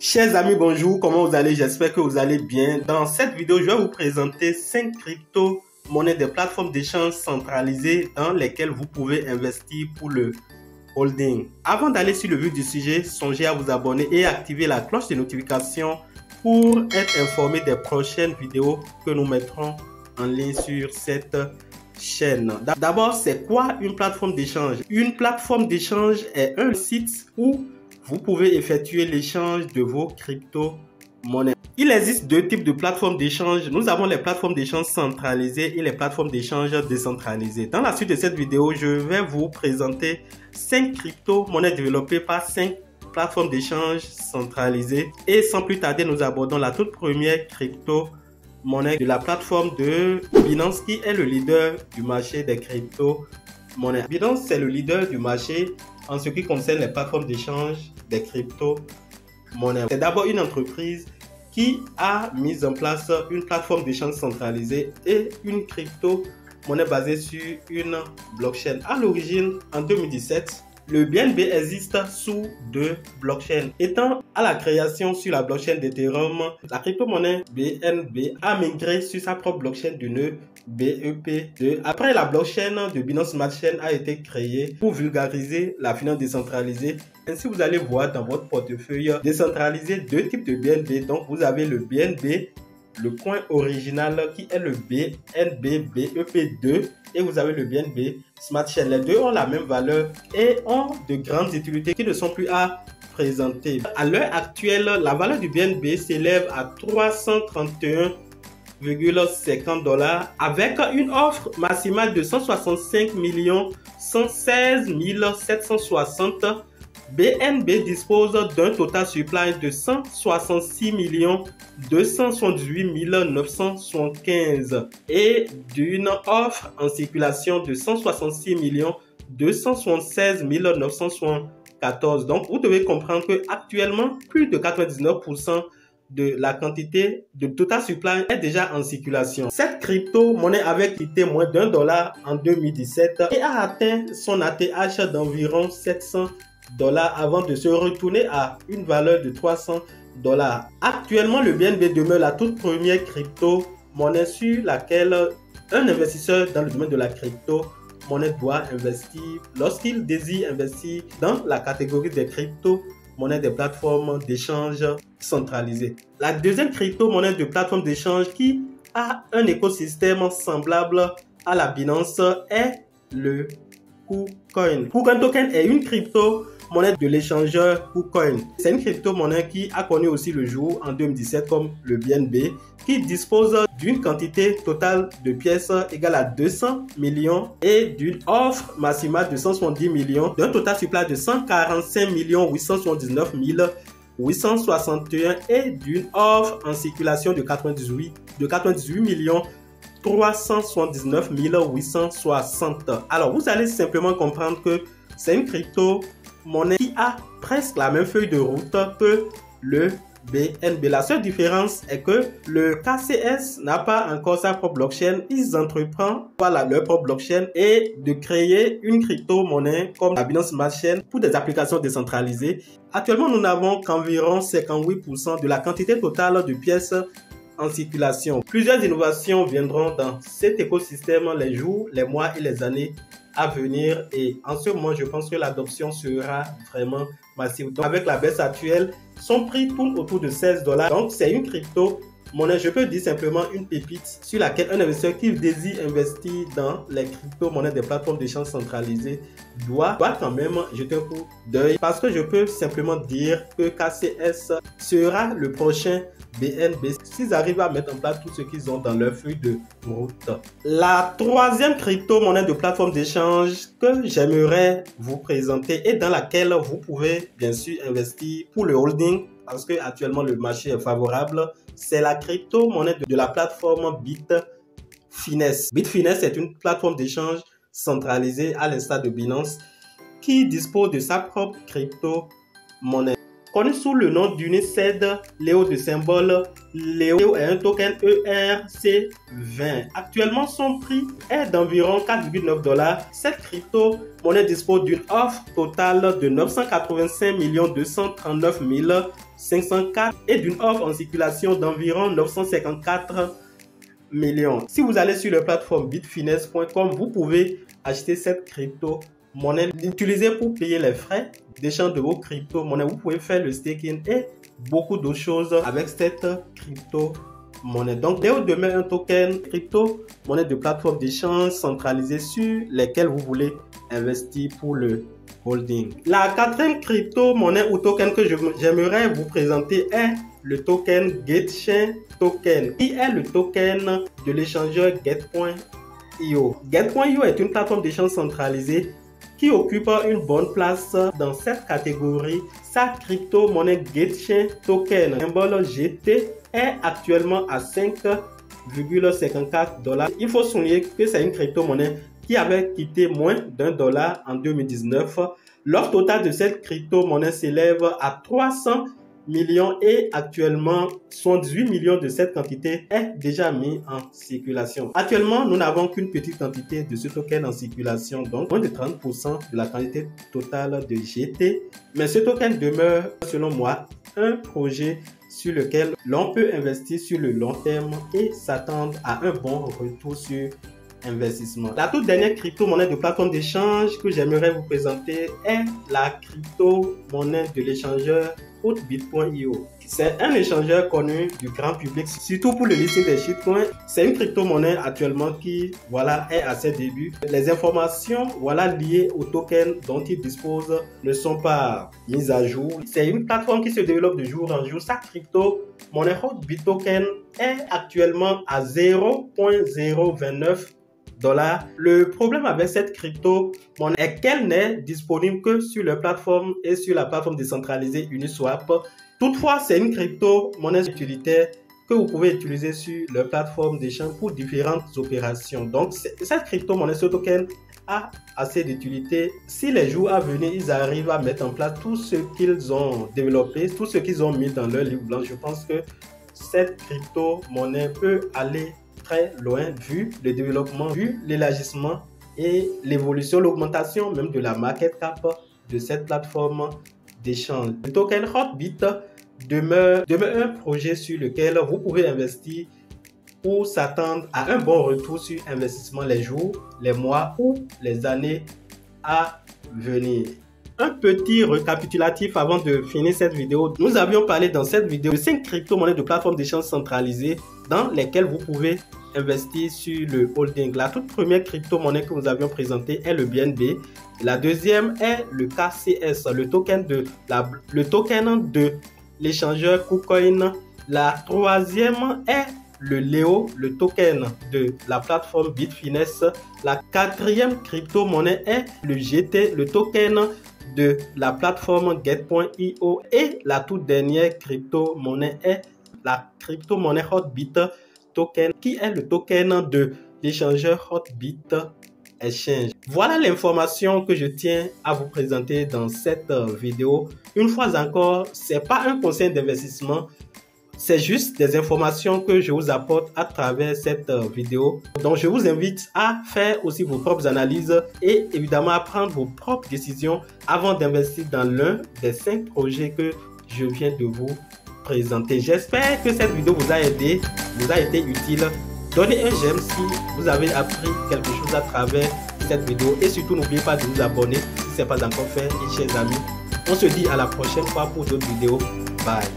Chers amis, bonjour, comment vous allez? J'espère que vous allez bien. Dans cette vidéo, je vais vous présenter 5 crypto-monnaies des plateformes d'échange centralisées dans lesquelles vous pouvez investir pour le holding. Avant d'aller sur le vif du sujet, songez à vous abonner et activer la cloche de notification pour être informé des prochaines vidéos que nous mettrons en ligne sur cette chaîne. D'abord, c'est quoi une plateforme d'échange? Une plateforme d'échange est un site où vous pouvez effectuer l'échange de vos crypto-monnaies. Il existe deux types de plateformes d'échange. Nous avons les plateformes d'échange centralisées et les plateformes d'échange décentralisées. Dans la suite de cette vidéo, je vais vous présenter 5 crypto-monnaies développées par 5 plateformes d'échange centralisées. Et sans plus tarder, nous abordons la toute première crypto-monnaie de la plateforme de Binance qui est le leader du marché des crypto-monnaies. Binance, c'est le leader du marché en ce qui concerne les plateformes d'échange des crypto-monnaies. C'est d'abord une entreprise qui a mis en place une plateforme d'échange centralisée et une crypto-monnaie basée sur une blockchain. À l'origine, en 2017, le BNB existe sous deux blockchains. Étant à la création sur la blockchain d'Ethereum, la crypto-monnaie BNB a migré sur sa propre blockchain du nœud BEP2. Après, la blockchain de Binance Smart Chain a été créée pour vulgariser la finance décentralisée. Ainsi, vous allez voir dans votre portefeuille décentralisé deux types de BNB. Donc, vous avez le BNB, le coin original qui est le BNB BEP2 et vous avez le BNB Smart Chain. Les deux ont la même valeur et ont de grandes utilités qui ne sont plus à présenter. À l'heure actuelle, la valeur du BNB s'élève à 331,50 $ avec une offre maximale de 165 116 760. BNB dispose d'un total supply de 166 278 975 et d'une offre en circulation de 166 276 974. Donc, vous devez comprendre que actuellement, plus de 99% de la quantité de total supply est déjà en circulation. Cette crypto-monnaie avait quitté moins d'$1 en 2017 et a atteint son ATH d'environ 700 $ avant de se retourner à une valeur de 300 $. Actuellement, le BNB demeure la toute première crypto-monnaie sur laquelle un investisseur dans le domaine de la crypto-monnaie doit investir lorsqu'il désire investir dans la catégorie des crypto-monnaies des plateformes d'échange centralisées. La deuxième crypto-monnaie de plateforme d'échange qui a un écosystème semblable à la Binance est le KuCoin. KuCoin Token est une crypto-monnaie de l'échangeur KuCoin. C'est une crypto-monnaie qui a connu aussi le jour en 2017 comme le BNB, qui dispose d'une quantité totale de pièces égale à 200 millions et d'une offre maximale de 170 millions, d'un total supply de 145 879 861 et d'une offre en circulation de 98 379 860. Alors, vous allez simplement comprendre que c'est une crypto-monnaie qui a presque la même feuille de route que le BNB. La seule différence est que le KCS n'a pas encore sa propre blockchain. Ils entreprennent leur propre blockchain et de créer une crypto-monnaie comme la Binance Smart Chain pour des applications décentralisées. Actuellement, nous n'avons qu'environ 58% de la quantité totale de pièces en circulation. Plusieurs innovations viendront dans cet écosystème les jours, les mois et les années à venir et en ce moment je pense que l'adoption sera vraiment massive. Donc, avec la baisse actuelle, son prix tourne autour de 16 $. Donc c'est une crypto-monnaie, je peux dire simplement une pépite sur laquelle un investisseur qui désire investir dans les crypto-monnaies des plateformes d'échange centralisées doit quand même jeter un coup d'œil parce que je peux simplement dire que KCS sera le prochain BNB s'ils arrivent à mettre en place tout ce qu'ils ont dans leur feuille de route. La troisième crypto-monnaie de plateforme d'échange que j'aimerais vous présenter et dans laquelle vous pouvez bien sûr investir pour le holding parce que actuellement le marché est favorable, c'est la crypto-monnaie de la plateforme Bitfinex. Bitfinex est une plateforme d'échange centralisée à l'instar de Binance qui dispose de sa propre crypto-monnaie. Connu sous le nom d'Uniced Léo de symbole, Léo est un token ERC20. Actuellement, son prix est d'environ 4,9 $. Cette crypto-monnaie dispose d'une offre totale de 985 239 504 et d'une offre en circulation d'environ 954 millions. Si vous allez sur la plateforme bitfinex.com, vous pouvez acheter cette crypto-monnaie, l'utiliser pour payer les frais d'échange de vos crypto-monnaies. Vous pouvez faire le staking et beaucoup d'autres choses avec cette crypto-monnaie. Donc, dès demain, un token crypto-monnaie de plateforme d'échange centralisée sur lesquelles vous voulez investir pour le holding. La quatrième crypto-monnaie ou token que j'aimerais vous présenter est le token Getchain Token, qui est le token de l'échangeur Get.io. Get.io est une plateforme d'échange centralisée qui occupe une bonne place dans cette catégorie. Sa crypto-monnaie Getchain Token, symbole GT, est actuellement à 5,54 $. Il faut souligner que c'est une crypto-monnaie qui avait quitté moins $1 en 2019. L'offre totale de cette crypto-monnaie s'élève à 300 millions et actuellement 78 millions de cette quantité est déjà mis en circulation. Actuellement, nous n'avons qu'une petite quantité de ce token en circulation, donc moins de 30% de la quantité totale de GT. Mais ce token demeure, selon moi, un projet sur lequel l'on peut investir sur le long terme et s'attendre à un bon retour sur investissement. La toute dernière crypto-monnaie de plateforme d'échange que j'aimerais vous présenter est la crypto-monnaie de l'échangeur Hotbit.io. C'est un échangeur connu du grand public, surtout pour le listing des shitcoins. C'est une crypto-monnaie actuellement qui est à ses débuts. Les informations liées au token dont il dispose ne sont pas mises à jour. C'est une plateforme qui se développe de jour en jour. Sa crypto-monnaie Hotbit Token est actuellement à 0,029 $. Le problème avec cette crypto-monnaie est qu'elle n'est disponible que sur la plateforme et sur la plateforme décentralisée Uniswap. Toutefois, c'est une crypto-monnaie utilitaire que vous pouvez utiliser sur la plateforme d'échange pour différentes opérations. Donc, cette crypto-monnaie, ce token a assez d'utilité. Si les jours à venir, ils arrivent à mettre en place tout ce qu'ils ont développé, tout ce qu'ils ont mis dans leur livre blanc, je pense que cette crypto-monnaie peut aller très loin vu le développement, vu l'élargissement et l'évolution, l'augmentation même de la market cap de cette plateforme d'échange. Le token Hotbit demeure un projet sur lequel vous pouvez investir pour s'attendre à un bon retour sur investissement les jours, les mois ou les années à venir. Un petit récapitulatif avant de finir cette vidéo. Nous avions parlé dans cette vidéo de 5 crypto-monnaies de plateformes d'échange centralisées dans lesquelles vous pouvez investir sur le holding. La toute première crypto-monnaie que nous avions présentée est le BNB. La deuxième est le KCS, le token de l'échangeur KuCoin. La troisième est le Leo, le token de la plateforme Bitfinex. La quatrième crypto-monnaie est le GT, le token de la plateforme Get.io. Et la toute dernière crypto-monnaie est la crypto-monnaie Hotbit Token, qui est le token de l'échangeur Hotbit Exchange. Voilà l'information que je tiens à vous présenter dans cette vidéo. Une fois encore, c'est pas un conseil d'investissement, c'est juste des informations que je vous apporte à travers cette vidéo. Donc je vous invite à faire aussi vos propres analyses et évidemment à prendre vos propres décisions avant d'investir dans l'un des 5 projets que je viens de vous présenter. J'espère que cette vidéo vous a aidé, vous a été utile. Donnez un j'aime si vous avez appris quelque chose à travers cette vidéo et surtout n'oubliez pas de vous abonner si ce n'est pas encore fait. Et chers amis, on se dit à la prochaine fois pour d'autres vidéos. Bye.